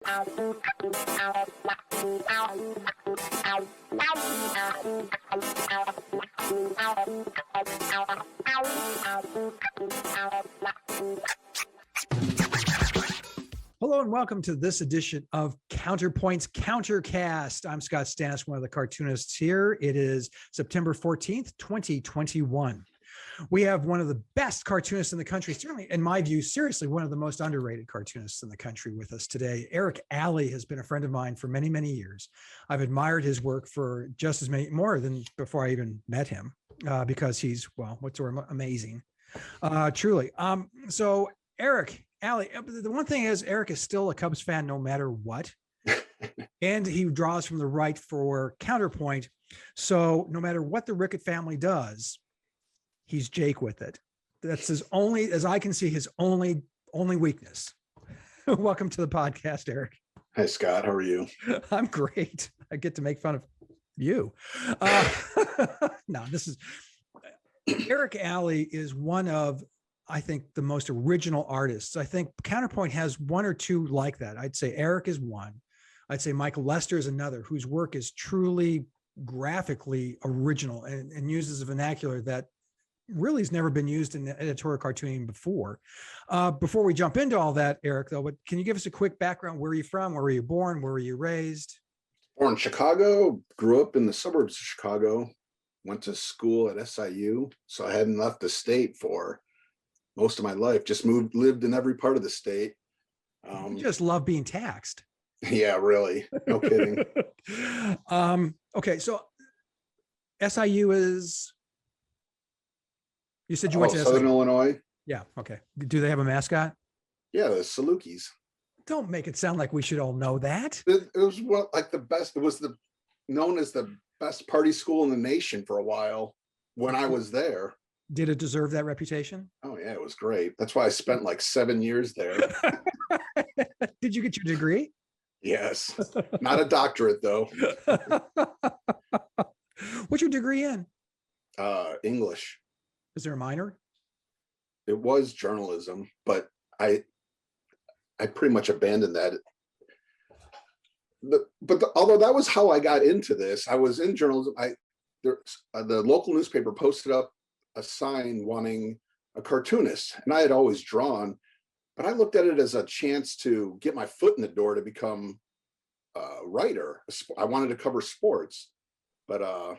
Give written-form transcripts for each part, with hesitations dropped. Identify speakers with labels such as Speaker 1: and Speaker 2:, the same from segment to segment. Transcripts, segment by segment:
Speaker 1: Hello and welcome to this edition of Counterpoint's CounterCast. I'm Scott Stannis, one of the cartoonists here. It is September 14th, 2021. We have one of the best cartoonists in the country, certainly in my view, seriously, one of the most underrated cartoonists in the country with us today. Eric Allie has been a friend of mine for many, many years. I've admired his work for just as many, more than before I even met him, because he's, well, what's the word, amazing, truly. So Eric Allie, the one thing is Eric is still a Cubs fan no matter what. And he draws from the right for Counterpoint. So no matter what the Rickett family does, he's Jake with it. That's his only, as I can see, his only weakness. Welcome to the podcast, Eric.
Speaker 2: Hi, Scott. How are you?
Speaker 1: I'm great. I get to make fun of you. No, this is Eric Allie is one of, I think, the most original artists. I think Counterpoint has one or two like that. I'd say Eric is one. I'd say Michael Lester is another, whose work is truly graphically original and uses a vernacular that really has never been used in editorial cartooning before. Before we jump into all that, Eric, though, but can you give us a quick background? Where are you from? Where were you born? Where were you raised?
Speaker 2: Born in Chicago, grew up in the suburbs of Chicago, went to school at SIU. So I hadn't left the state for most of my life, just lived in every part of the state.
Speaker 1: You just love being taxed.
Speaker 2: Yeah, really. No kidding.
Speaker 1: Okay, so SIU is, you said you went to
Speaker 2: Southern
Speaker 1: SIU.
Speaker 2: Illinois.
Speaker 1: Yeah, okay. Do they have a mascot?
Speaker 2: Yeah, the Salukis.
Speaker 1: Don't make it sound like we should all know that.
Speaker 2: It was like the best. It was known as the best party school in the nation for a while when I was there.
Speaker 1: Did it deserve that reputation?
Speaker 2: Oh yeah, it was great. That's why I spent like 7 years there.
Speaker 1: Did you get your degree?
Speaker 2: Yes, not a doctorate though.
Speaker 1: What's your degree in?
Speaker 2: English.
Speaker 1: Is there a minor?
Speaker 2: It was journalism, but I pretty much abandoned that. Although that was how I got into this, I was in journalism. The local newspaper posted up a sign wanting a cartoonist, and I had always drawn, but I looked at it as a chance to get my foot in the door to become a writer. I wanted to cover sports, but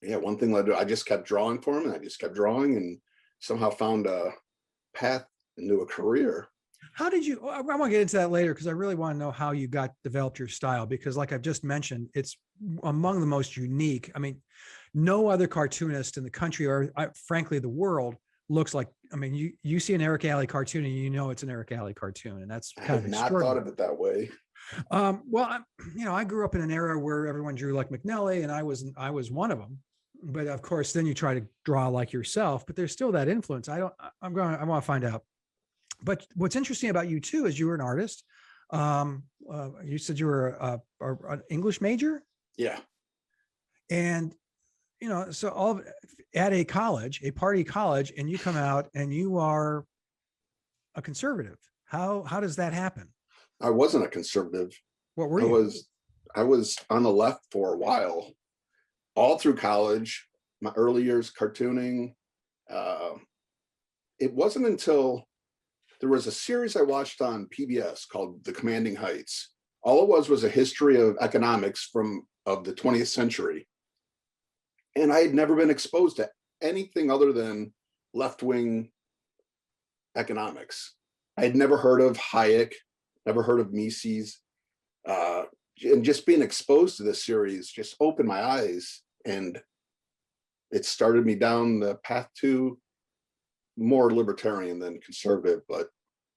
Speaker 2: yeah, one thing led to, I just kept drawing for him, and I just kept drawing, and somehow found a path into a career.
Speaker 1: How did you, I want to get into that later, because I really want to know how you developed your style, because like I've just mentioned, it's among the most unique. I mean, no other cartoonist in the country, or frankly, the world, looks like, I mean, you see an Eric Allie cartoon and you know it's an Eric Allie cartoon, and that's kind of
Speaker 2: not thought of it that way.
Speaker 1: Well, I grew up in an era where everyone drew like McNally, and I was one of them. But of course, then you try to draw like yourself, but there's still that influence. I want to find out. But what's interesting about you too is you were an artist. You said you were an English major.
Speaker 2: Yeah.
Speaker 1: And so at a party college, and you come out and you are a conservative. How does that happen?
Speaker 2: I wasn't a conservative.
Speaker 1: What were you?
Speaker 2: I was on the left for a while, all through college, my early years cartooning. It wasn't until there was a series I watched on PBS called The Commanding Heights. All it was a history of economics of the 20th century. And I had never been exposed to anything other than left-wing economics. I had never heard of Hayek, never heard of Mises. And just being exposed to this series just opened my eyes, and it started me down the path to more libertarian than conservative, but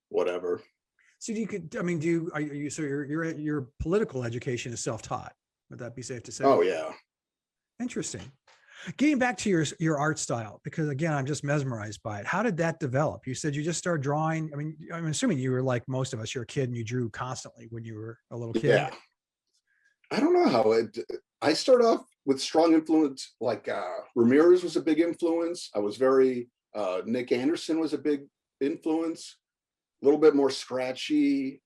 Speaker 2: whatever.
Speaker 1: So your political education is self-taught? Would that be safe to say?
Speaker 2: Oh yeah.
Speaker 1: Interesting. Getting back to your art style, because again, I'm just mesmerized by it. How did that develop? You said you just started drawing. I mean, I'm assuming you were like most of us, you're a kid and you drew constantly when you were a little kid.
Speaker 2: Yeah. I don't know how I started off with strong influence, like Ramirez was a big influence. I was Nick Anderson was a big influence, a little bit more scratchy.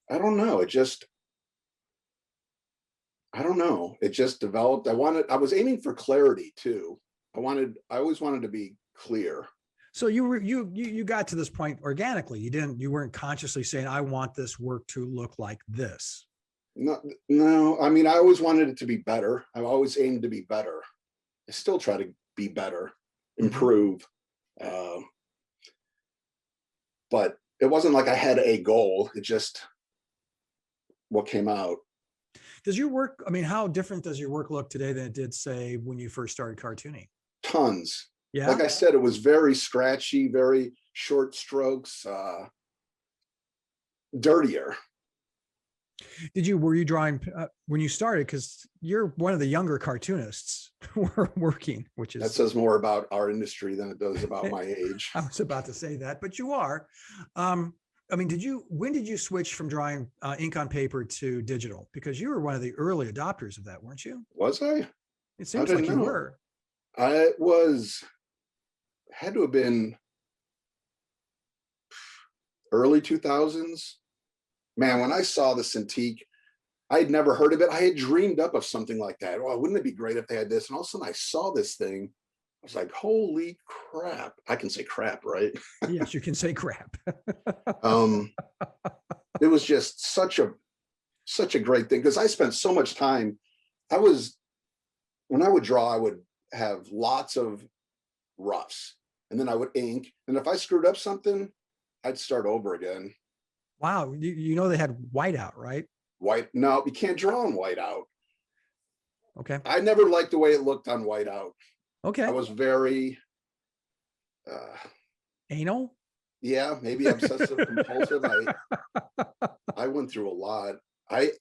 Speaker 2: I don't know. I don't know. It just developed. I was aiming for clarity too. I always wanted to be clear.
Speaker 1: So you got to this point organically. You weren't consciously saying, I want this work to look like this.
Speaker 2: No, no. I mean, I always wanted it to be better. I always aimed to be better. I still try to be better, improve. But it wasn't like I had a goal. It just what came out.
Speaker 1: Does your work, I mean, how different does your work look today than it did, say, when you first started cartooning?
Speaker 2: Tons.
Speaker 1: Yeah.
Speaker 2: Like I said, it was very scratchy, very short strokes, dirtier.
Speaker 1: Were you drawing when you started? Because you're one of the younger cartoonists who were working, which is.
Speaker 2: That says more about our industry than it does about my age.
Speaker 1: I was about to say that, but you are. I mean, when did you switch from drawing ink on paper to digital? Because you were one of the early adopters of that, weren't you?
Speaker 2: Was I?
Speaker 1: It seems like you were.
Speaker 2: Had to have been early 2000s. Man, when I saw the Cintiq, I had never heard of it. I had dreamed up of something like that. Oh, wouldn't it be great if they had this? And all of a sudden I saw this thing. I was like, holy crap. I can say crap, right?
Speaker 1: Yes, you can say crap.
Speaker 2: It was just such a great thing because I spent so much time. When I would draw, I would have lots of roughs and then I would ink. And if I screwed up something, I'd start over again.
Speaker 1: Wow. You know, they had whiteout, right?
Speaker 2: White. No, you can't draw on whiteout.
Speaker 1: Okay.
Speaker 2: I never liked the way it looked on whiteout.
Speaker 1: Okay.
Speaker 2: I was very
Speaker 1: anal.
Speaker 2: Yeah, maybe obsessive compulsive. I went through a lot. I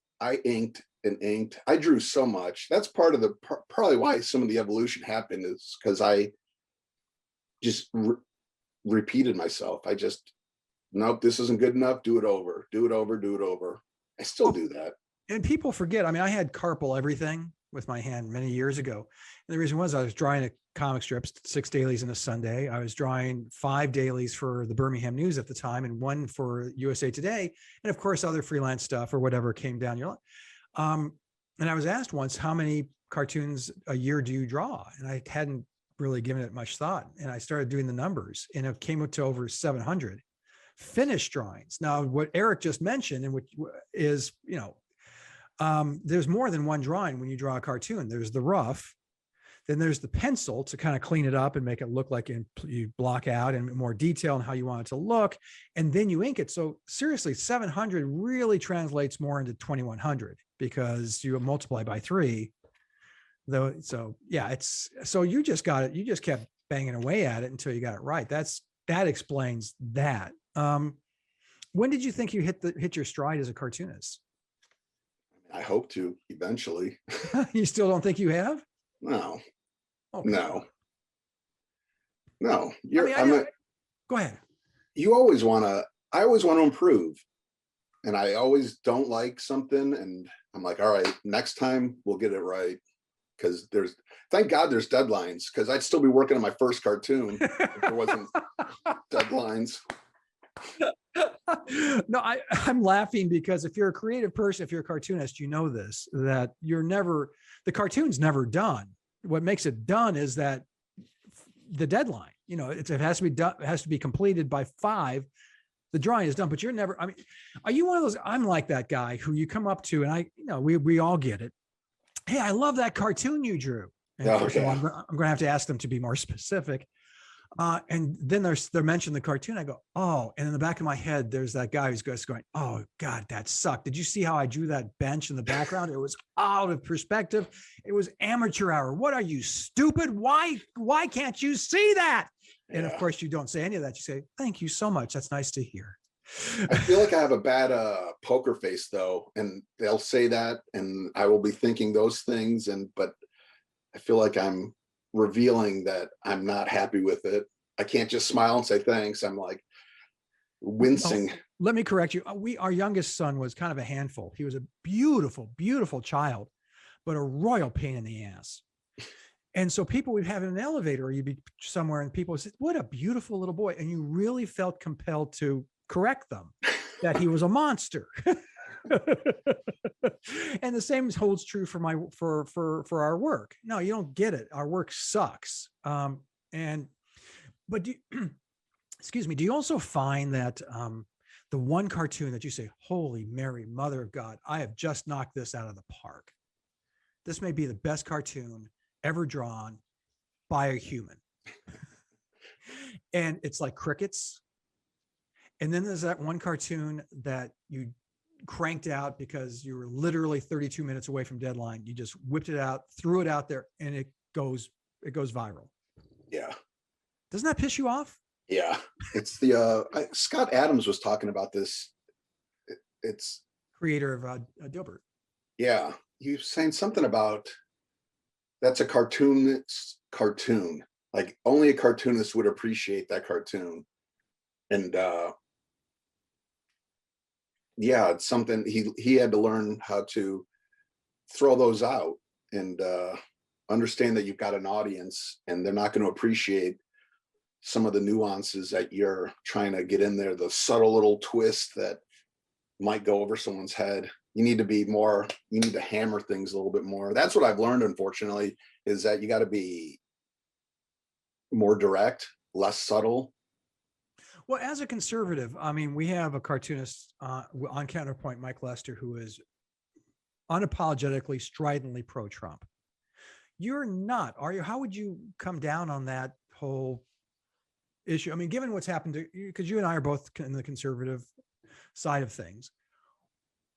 Speaker 2: inked and inked. I drew so much. That's part of probably why some of the evolution happened, is because I just repeated myself. Nope, this isn't good enough. Do it over. Do it over. Do it over. I still do that.
Speaker 1: And people forget. I mean, I had carpal everything with my hand many years ago. And the reason was I was drawing a comic strips, 6 dailies and a Sunday. I was drawing 5 dailies for the Birmingham News at the time and 1 for USA Today. And of course, other freelance stuff or whatever came down your line. And I was asked once, how many cartoons a year do you draw? And I hadn't really given it much thought. And I started doing the numbers and it came up to over 700 finished drawings. Now, what Eric just mentioned, and which is, there's more than one drawing when you draw a cartoon. There's the rough, then there's the pencil to kind of clean it up and make it look like you block out and more detail on how you want it to look, and then you ink it. So seriously, 700 really translates more into 2100 because you multiply by 3. Though, so yeah, so you just got it. You just kept banging away at it until you got it right. That explains that. When did you think you hit your stride as a cartoonist?
Speaker 2: I hope to eventually.
Speaker 1: You still don't think you have?
Speaker 2: No.
Speaker 1: Okay.
Speaker 2: No. Go
Speaker 1: ahead.
Speaker 2: I always want to improve. And I always don't like something. And I'm like, all right, next time we'll get it right. Because thank God there's deadlines, because I'd still be working on my first cartoon if there wasn't deadlines.
Speaker 1: No, I'm laughing because if you're a creative person, if you're a cartoonist, you know this, that the cartoon's never done. What makes it done is that the deadline, it has to be done, it has to be completed by 5. The drawing is done, but you're never, I mean, are you one of those, I'm like that guy who you come up to and we all get it. Hey, I love that cartoon you drew. And of course, I'm going to have to ask them to be more specific. And then they mention the cartoon. I go, oh, and in the back of my head, there's that guy who's just going, oh God, that sucked. Did you see how I drew that bench in the background? It was out of perspective. It was amateur hour. What are you, stupid? Why can't you see that? And of course, you don't say any of that. You say, thank you so much. That's nice to hear.
Speaker 2: I feel like I have a bad poker face though, and they'll say that, and I will be thinking those things, but I feel like I'm revealing that I'm not happy with it. I can't just smile and say thanks. I'm like wincing.
Speaker 1: Let me correct you. Our youngest son was kind of a handful. He was a beautiful, beautiful child, but a royal pain in the ass. And so people would have in an elevator, or you'd be somewhere and people would say, what a beautiful little boy. And you really felt compelled to correct them that he was a monster. And the same holds true for for our work. No, you don't get it. Our work sucks. But excuse me, do you also find that the one cartoon that you say, holy Mary, mother of God, I have just knocked this out of the park. This may be the best cartoon ever drawn by a human. And it's like crickets. And then there's that one cartoon that you cranked out because you were literally 32 minutes away from deadline. You just whipped it out, threw it out there, and it goes viral.
Speaker 2: Yeah.
Speaker 1: Doesn't that piss you off?
Speaker 2: Yeah. It's the Scott Adams was talking about this. It's
Speaker 1: creator of Dilbert.
Speaker 2: Yeah. He was saying something about that's a cartoonist's cartoon. Like only a cartoonist would appreciate that cartoon. And yeah, it's something he had to learn how to throw those out and understand that you've got an audience and they're not going to appreciate some of the nuances that you're trying to get in there, the subtle little twist that might go over someone's head. You need to hammer things a little bit more. That's what I've learned, unfortunately, is that you got to be more direct, less subtle.
Speaker 1: Well, as a conservative, I mean, we have a cartoonist on Counterpoint, Mike Lester, who is unapologetically, stridently pro-Trump. You're not, are you? How would you come down on that whole issue? I mean, given what's happened to you, because you and I are both in the conservative side of things,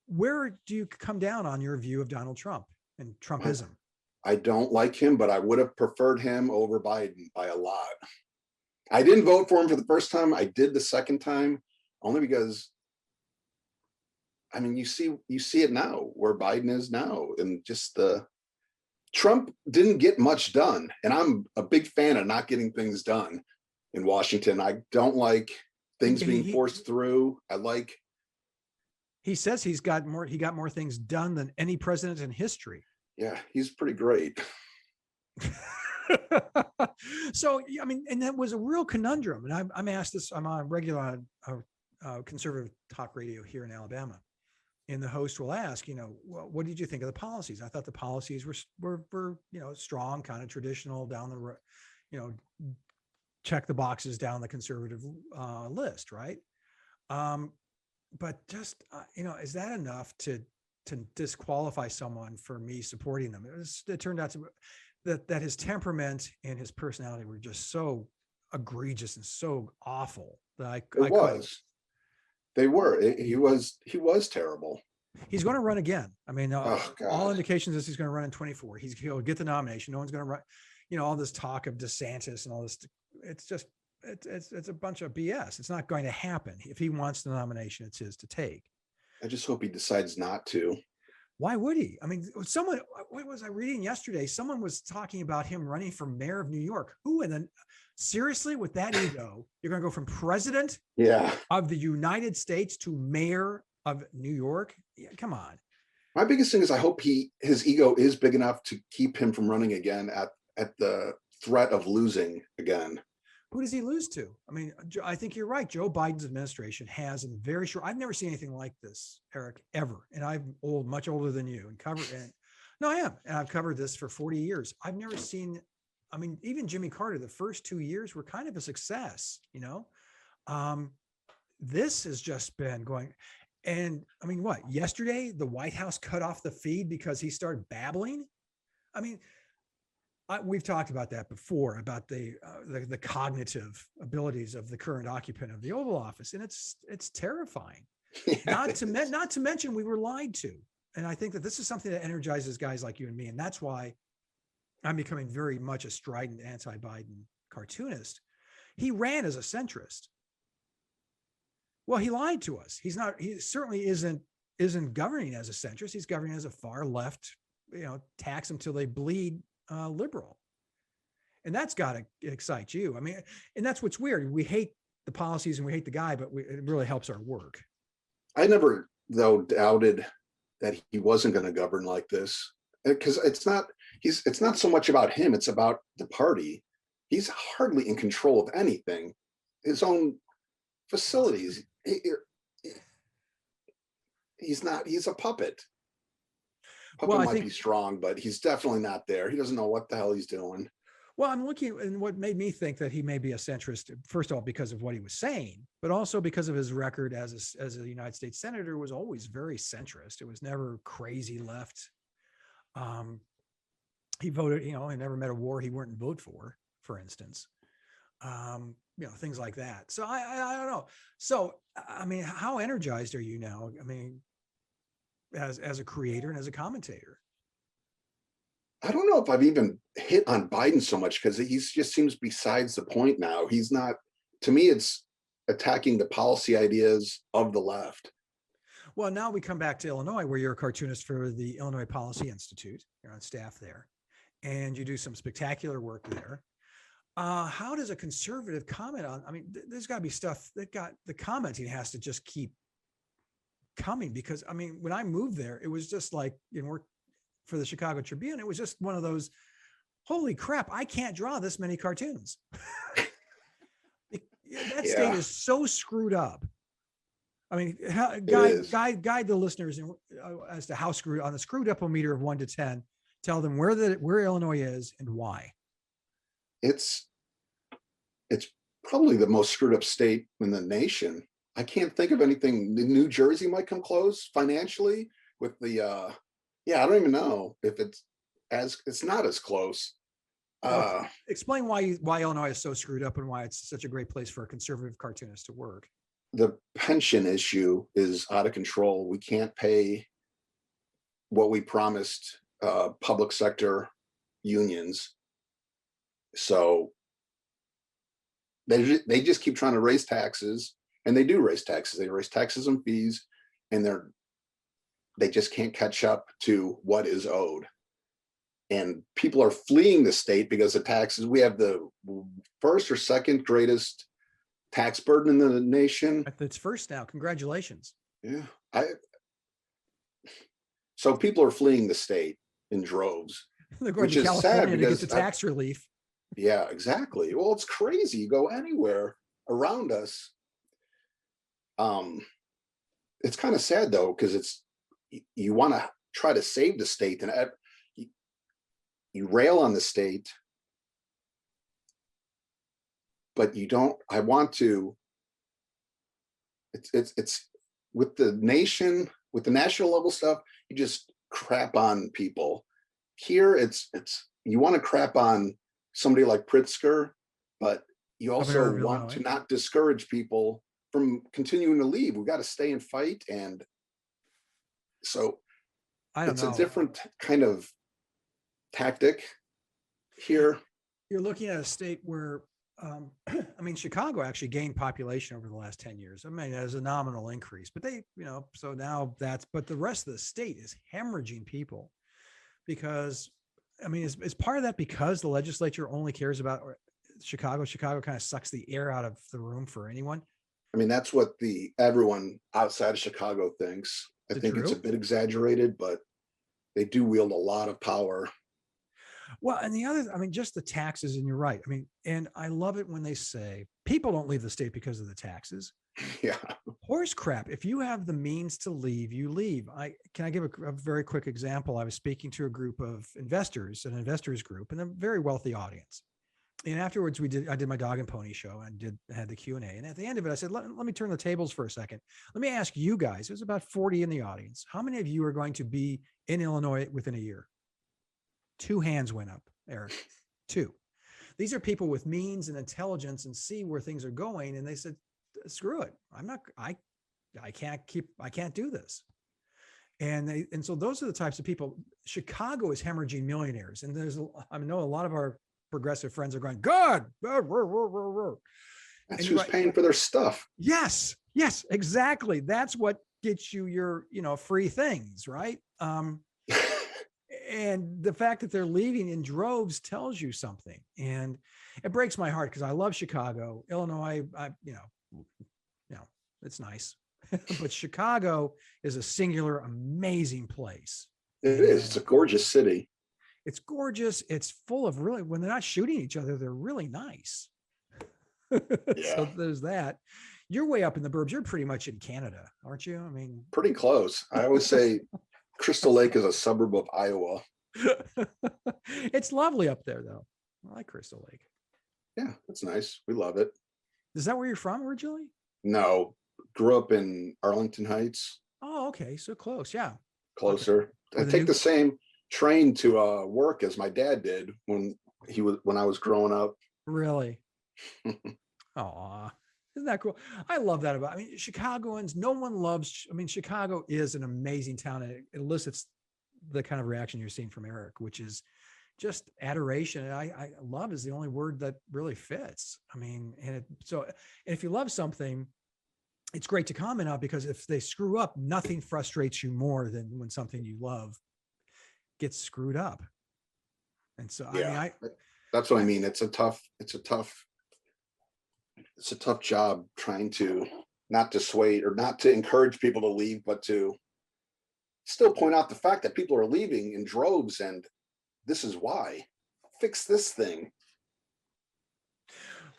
Speaker 1: where do you come down on your view of Donald Trump and Trumpism?
Speaker 2: I don't like him, but I would have preferred him over Biden by a lot. I didn't vote for him for the first time. I did the second time, only because, I mean, you see it now where Biden is now, and just Trump didn't get much done. And I'm a big fan of not getting things done in Washington. I don't like things being forced through.
Speaker 1: He says he got more things done than any president in history.
Speaker 2: Yeah, he's pretty great.
Speaker 1: So, I mean, and that was a real conundrum. And I'm asked this, I'm on regular conservative talk radio here in Alabama. And the host will ask, well, what did you think of the policies? I thought the policies were strong, kind of traditional, down the road, check the boxes down the conservative list, right? But just, is that enough to disqualify someone for me supporting them? It turned out that his temperament and his personality were just so egregious and so awful that
Speaker 2: They were. He was terrible.
Speaker 1: He's going to run again. I mean, all indications is he's going to run in 24. He'll get the nomination. No one's going to run. All this talk of DeSantis and all this. It's just it's a bunch of BS. It's not going to happen. If he wants the nomination, it's his to take.
Speaker 2: I just hope he decides not to.
Speaker 1: Why would he? I mean, what was I reading yesterday? Someone was talking about him running for mayor of New York. Who? And then seriously, with that ego, you're going to go from president of the United States to mayor of New York? Yeah, come on.
Speaker 2: My biggest thing is I hope his ego is big enough to keep him from running again at the threat of losing again.
Speaker 1: Who does he lose to? I mean, I think you're right. Joe Biden's administration has in very short. I've never seen anything like this, Eric, ever. And I'm much older than you, I am. And I've covered this for 40 years. I've never seen. I mean, even Jimmy Carter, the first 2 years were kind of a success. This has just been going. And I mean, what? Yesterday, the White House cut off the feed because he started babbling. I mean. We've talked about that before, about the cognitive abilities of the current occupant of the Oval Office, and it's terrifying. Yeah, not to mention we were lied to, and I think that this is something that energizes guys like you and me, and that's why I'm becoming very much a strident anti-Biden cartoonist. He ran as a centrist. Well, he lied to us. He's not. He certainly isn't governing as a centrist. He's governing as a far left. Tax until they bleed. Liberal. And that's got to excite you. I mean, and that's what's weird. We hate the policies and we hate the guy, but it really helps our work.
Speaker 2: I never, though, doubted that he wasn't going to govern like this, because it's not so much about him. It's about the party. He's hardly in control of anything. His own facilities. he's not, he's a puppet.
Speaker 1: Well,
Speaker 2: Puppet
Speaker 1: I
Speaker 2: might
Speaker 1: think
Speaker 2: be strong, but he's definitely not there. He doesn't know what the hell he's doing.
Speaker 1: Well, I'm looking, and what made me think that he may be a centrist, first of all, because of what he was saying, but also because of his record as a United States senator was always very centrist. It was never crazy left. Um, he voted, he never met a war he wouldn't vote for instance. Things like that. So I don't know. So, I mean, how energized are you now? I mean, as a creator and as a commentator?
Speaker 2: I don't know if I've even hit on Biden so much because he just seems besides the point now. He's not, to me, it's attacking the policy ideas of the left.
Speaker 1: Well, now we come back to Illinois, where you're a cartoonist for the Illinois Policy Institute. You're on staff there, and you do some spectacular work there. How does a conservative comment on? I mean, there's got to be stuff that got the commenting has to just keep coming, because I mean, when I moved there, it was just like work for the Chicago Tribune. It was just one of those, holy crap, I can't draw this many cartoons. That state is so screwed up. I mean, guide the listeners as to how screwed, on the screwed up meter of 1 to 10. Tell them where Illinois is and why.
Speaker 2: It's probably the most screwed up state in the nation. I can't think of anything. New Jersey might come close financially with the I don't even know if it's not as close.
Speaker 1: Explain why Illinois is so screwed up and why it's such a great place for a conservative cartoonist to work.
Speaker 2: The pension issue is out of control. We can't pay what we promised public sector unions. So they just keep trying to raise taxes, and they do raise taxes. They raise taxes and fees, and they just can't catch up to what is owed. And people are fleeing the state because of taxes. We have the first or second greatest tax burden in the nation.
Speaker 1: It's first now. Congratulations.
Speaker 2: Yeah. So people are fleeing the state in droves.
Speaker 1: They're going to California to get the tax relief.
Speaker 2: Yeah, exactly. Well, it's crazy. You go anywhere around us. It's kind of sad though, because you want to try to save the state, and you rail on the state, but you don't. I want to. It's with the nation, with the national level stuff. You just crap on people. Here, it's you want to crap on somebody like Pritzker, but you also want to not discourage people from continuing to leave. We got to stay and fight, and so it's a different kind of tactic here.
Speaker 1: You're looking at a state where, I mean, Chicago actually gained population over the last 10 years. I mean, as a nominal increase, but they, so now but the rest of the state is hemorrhaging people because, I mean, is part of that because the legislature only cares about Chicago? Chicago kind of sucks the air out of the room for anyone.
Speaker 2: I mean, that's what everyone outside of Chicago thinks. I think it's a bit exaggerated, but they do wield a lot of power.
Speaker 1: Well, and the other, I mean, just the taxes, and you're right. I mean, and I love it when they say people don't leave the state because of the taxes.
Speaker 2: Yeah.
Speaker 1: Horse crap. If you have the means to leave, you leave. Can I give a very quick example? I was speaking to a group of investors, an investors group, and a very wealthy audience. And afterwards, I did my dog and pony show and had the Q&A. And at the end of it, I said, let me turn the tables for a second. Let me ask you guys, there's about 40 in the audience. How many of you are going to be in Illinois within a year? 2 hands went up, Eric. 2. These are people with means and intelligence and see where things are going. And they said, screw it. I can't do this. And so those are the types of people. Chicago is hemorrhaging millionaires. And I know a lot of our progressive friends are going, good.
Speaker 2: That's who's paying for their stuff.
Speaker 1: Yes, exactly. That's what gets you your, free things, right? And the fact that they're leaving in droves tells you something. And it breaks my heart because I love Chicago. Illinois, it's nice. But Chicago is a singular, amazing place.
Speaker 2: It is. It's a gorgeous city.
Speaker 1: It's gorgeous. It's full of really, when they're not shooting each other, they're really nice. Yeah. So there's that. You're way up in the burbs. You're pretty much in Canada, aren't you? I mean,
Speaker 2: Pretty close. I always say Crystal Lake is a suburb of Iowa.
Speaker 1: it's lovely up there, though. I like Crystal Lake.
Speaker 2: Yeah, it's nice. We love it.
Speaker 1: Is that where you're from originally?
Speaker 2: No, grew up in Arlington Heights.
Speaker 1: Oh, okay. So close. Yeah.
Speaker 2: Closer.
Speaker 1: Okay.
Speaker 2: I take the same train to work as my dad did when I was growing up.
Speaker 1: Really? Aw. Isn't that cool? I love that about, I mean, Chicagoans, no one loves, I mean, Chicago is an amazing town. And it elicits the kind of reaction you're seeing from Eric, which is just adoration. And I love is the only word that really fits. I mean, and if you love something, it's great to comment on, because if they screw up, nothing frustrates you more than when something you love gets screwed up. And so,
Speaker 2: Yeah,
Speaker 1: I mean,
Speaker 2: that's what I mean. It's a tough job trying to not dissuade or not to encourage people to leave, but to still point out the fact that people are leaving in droves, and this is why. Fix this thing.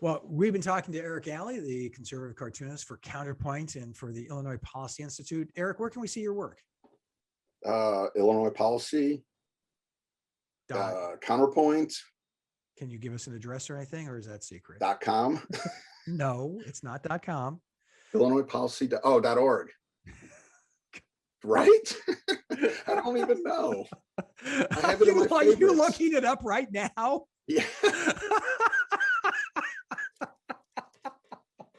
Speaker 1: Well, we've been talking to Eric Allie, the conservative cartoonist for Counterpoint and for the Illinois Policy Institute. Eric, where can we see your work?
Speaker 2: Illinois Policy, Counterpoint.
Speaker 1: Can you give us an address or anything, or is that secret?
Speaker 2: .com.
Speaker 1: No, it's not .com.
Speaker 2: Illinois Policy. .org. Right? I don't even know. I have it in my
Speaker 1: Are you
Speaker 2: favorites.
Speaker 1: looking it up right now?
Speaker 2: Yeah.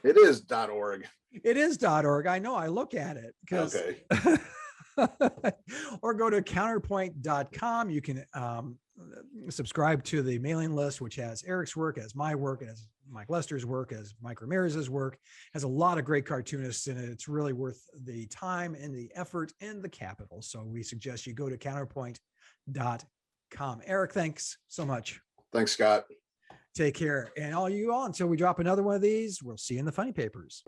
Speaker 2: It is .org.
Speaker 1: It is .org. I know. I look at it because.
Speaker 2: Okay.
Speaker 1: Or go to counterpoint.com. You can subscribe to the mailing list, which has Eric's work, as my work, and as Mike Lester's work, as Mike Ramirez's work, has a lot of great cartoonists in it. It's really worth the time and the effort and the capital. So we suggest you go to counterpoint.com. Eric, thanks so much.
Speaker 2: Thanks, Scott.
Speaker 1: Take care. And all you all, until we drop another one of these, we'll see you in the funny papers.